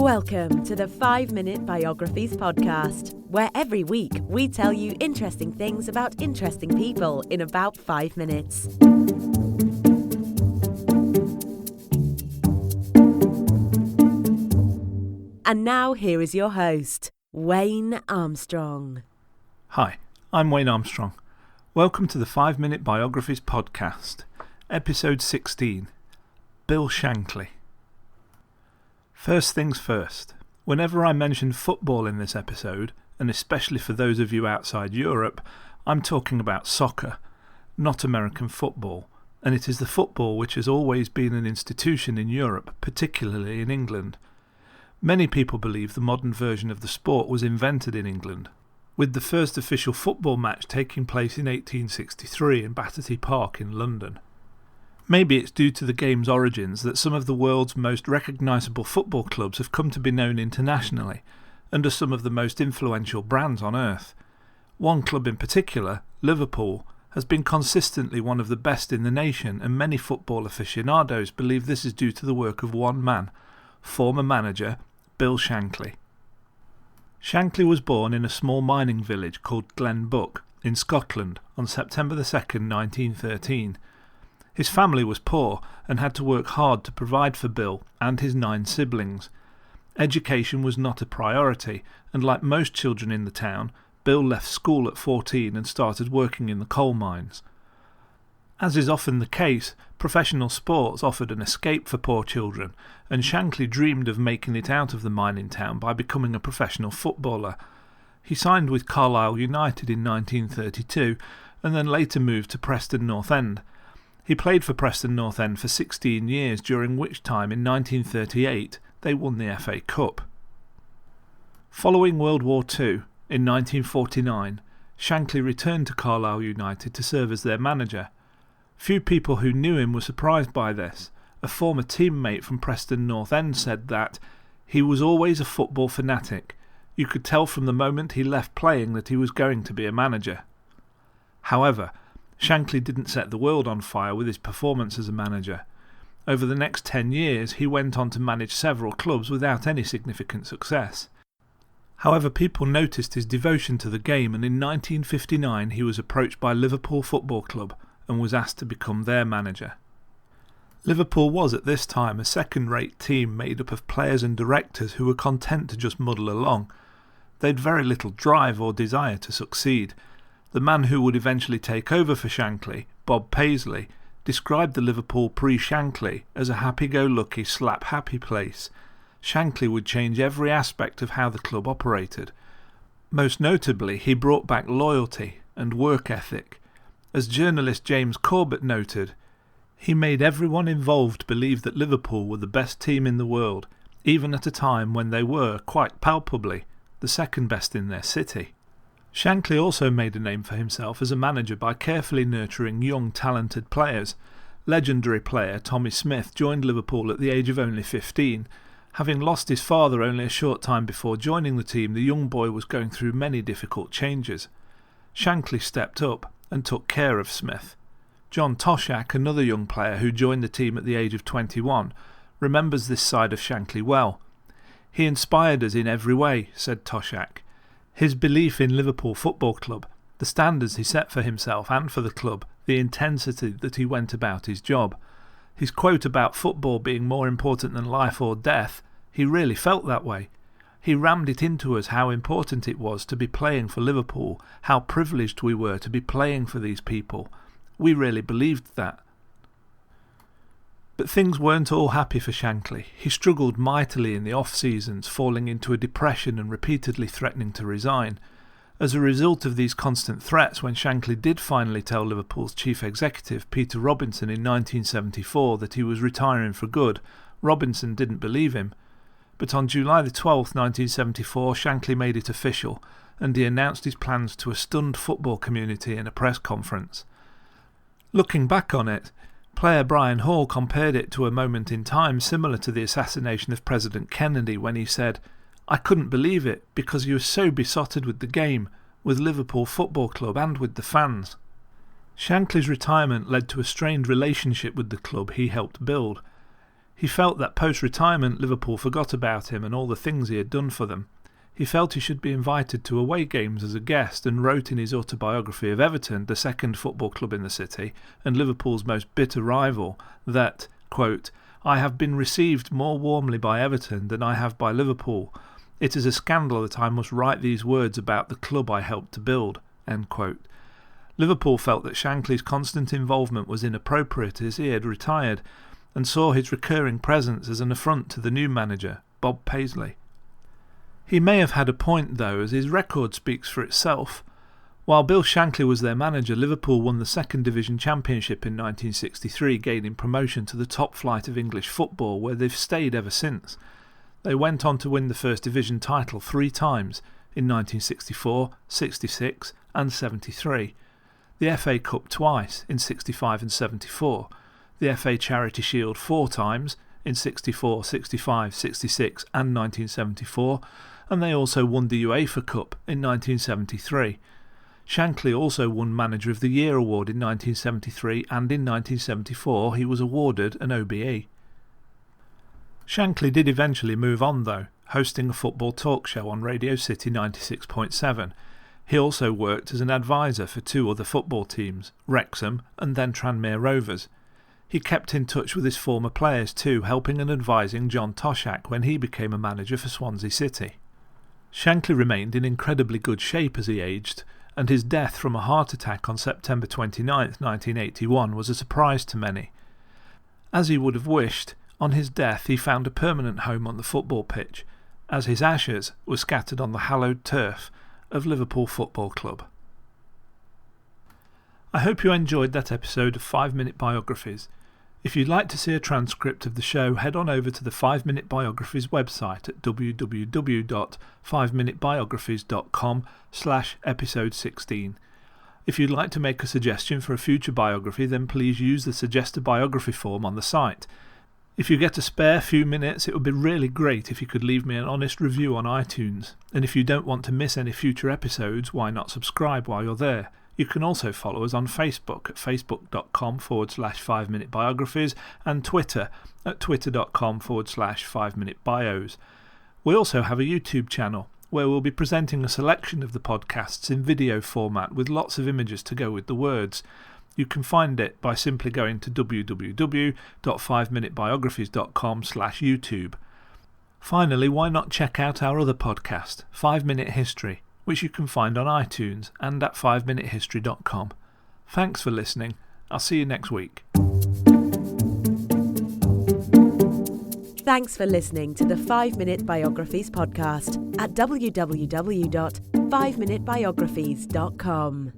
Welcome to the 5-Minute Biographies podcast, where every week we tell you interesting things about interesting people in about 5 minutes. And now here is your host, Wayne Armstrong. Hi, I'm Wayne Armstrong. Welcome to the 5-Minute Biographies podcast, episode 16, Bill Shankly. First things first, whenever I mention football in this episode, and especially for those of you outside Europe, I'm talking about soccer, not American football, and it is the football which has always been an institution in Europe, particularly in England. Many people believe the modern version of the sport was invented in England, with the first official football match taking place in 1863 in Battersea Park in London. Maybe it's due to the game's origins that some of the world's most recognisable football clubs have come to be known internationally, and are some of the most influential brands on earth. One club in particular, Liverpool, has been consistently one of the best in the nation, and many football aficionados believe this is due to the work of one man, former manager Bill Shankly. Shankly was born in a small mining village called Glenbuck in Scotland on September 2nd, 1913. His family was poor and had to work hard to provide for Bill and his 9 siblings. Education was not a priority, and like most children in the town, Bill left school at 14 and started working in the coal mines. As is often the case, professional sports offered an escape for poor children, and Shankly dreamed of making it out of the mining town by becoming a professional footballer. He signed with Carlisle United in 1932 and then later moved to Preston North End. He played for Preston North End for 16 years, during which time in 1938 they won the FA Cup. Following World War II, in 1949, Shankly returned to Carlisle United to serve as their manager. Few people who knew him were surprised by this. A former teammate from Preston North End said that he was always a football fanatic. You could tell from the moment he left playing that he was going to be a manager. However, Shankly didn't set the world on fire with his performance as a manager. Over the next 10 years he went on to manage several clubs without any significant success. However, people noticed his devotion to the game, and in 1959 he was approached by Liverpool Football Club and was asked to become their manager. Liverpool was at this time a second-rate team made up of players and directors who were content to just muddle along. They'd very little drive or desire to succeed. The man who would eventually take over for Shankly, Bob Paisley, described the Liverpool pre-Shankly as a happy-go-lucky, slap-happy place. Shankly would change every aspect of how the club operated. Most notably, he brought back loyalty and work ethic. As journalist James Corbett noted, he made everyone involved believe that Liverpool were the best team in the world, even at a time when they were, quite palpably, the second best in their city. Shankly also made a name for himself as a manager by carefully nurturing young, talented players. Legendary player Tommy Smith joined Liverpool at the age of only 15. Having lost his father only a short time before joining the team, the young boy was going through many difficult changes. Shankly stepped up and took care of Smith. John Toshak, another young player who joined the team at the age of 21, remembers this side of Shankly well. "He inspired us in every way," said Toshak. His belief in Liverpool Football Club, the standards he set for himself and for the club, the intensity that he went about his job. His quote about football being more important than life or death, he really felt that way. He rammed it into us how important it was to be playing for Liverpool, how privileged we were to be playing for these people. We really believed that. But things weren't all happy for Shankly. He struggled mightily in the off-seasons, falling into a depression and repeatedly threatening to resign. As a result of these constant threats, when Shankly did finally tell Liverpool's chief executive, Peter Robinson, in 1974 that he was retiring for good, Robinson didn't believe him. But on July the 12th, 1974, Shankly made it official, and he announced his plans to a stunned football community in a press conference. Looking back on it, player Brian Hall compared it to a moment in time similar to the assassination of President Kennedy, when he said, "I couldn't believe it because he was so besotted with the game, with Liverpool Football Club and with the fans." Shankly's retirement led to a strained relationship with the club he helped build. He felt that post-retirement Liverpool forgot about him and all the things he had done for them. He felt he should be invited to away games as a guest and wrote in his autobiography of Everton, the second football club in the city and Liverpool's most bitter rival, that, quote, "I have been received more warmly by Everton than I have by Liverpool. It is a scandal that I must write these words about the club I helped to build." End quote. Liverpool felt that Shankly's constant involvement was inappropriate as he had retired and saw his recurring presence as an affront to the new manager, Bob Paisley. He may have had a point though, as his record speaks for itself. While Bill Shankly was their manager, Liverpool won the Second Division Championship in 1963, gaining promotion to the top flight of English football, where they've stayed ever since. They went on to win the First Division title 3 times, in 1964, 66 and 73. The FA Cup twice, in 65 and 74. The FA Charity Shield 4 times, in 64, 65, 66 and 1974, and they also won the UEFA Cup in 1973. Shankly also won Manager of the Year award in 1973, and in 1974 he was awarded an OBE. Shankly did eventually move on though, hosting a football talk show on Radio City 96.7. He also worked as an advisor for 2 other football teams, Wrexham and then Tranmere Rovers. He kept in touch with his former players too, helping and advising John Toshak when he became a manager for Swansea City. Shankly remained in incredibly good shape as he aged, and his death from a heart attack on September 29, 1981 was a surprise to many. As he would have wished, on his death he found a permanent home on the football pitch, as his ashes were scattered on the hallowed turf of Liverpool Football Club. I hope you enjoyed that episode of 5 Minute Biographies. If you'd like to see a transcript of the show, head on over to the 5 Minute Biographies website at www.5minutebiographies.com/episode 16. If you'd like to make a suggestion for a future biography, then please use the Suggest a Biography form on the site. If you get a spare few minutes, it would be really great if you could leave me an honest review on iTunes. And if you don't want to miss any future episodes, why not subscribe while you're there? You can also follow us on Facebook at facebook.com/5minutebiographies and Twitter at twitter.com/5minutebios. We also have a YouTube channel where we'll be presenting a selection of the podcasts in video format with lots of images to go with the words. You can find it by simply going to www.5minutebiographies.com/YouTube. Finally, why not check out our other podcast, 5 Minute History, which you can find on iTunes and at 5minutehistory.com. Thanks for listening. I'll see you next week. Thanks for listening to the 5 Minute Biographies podcast at www.5minutebiographies.com.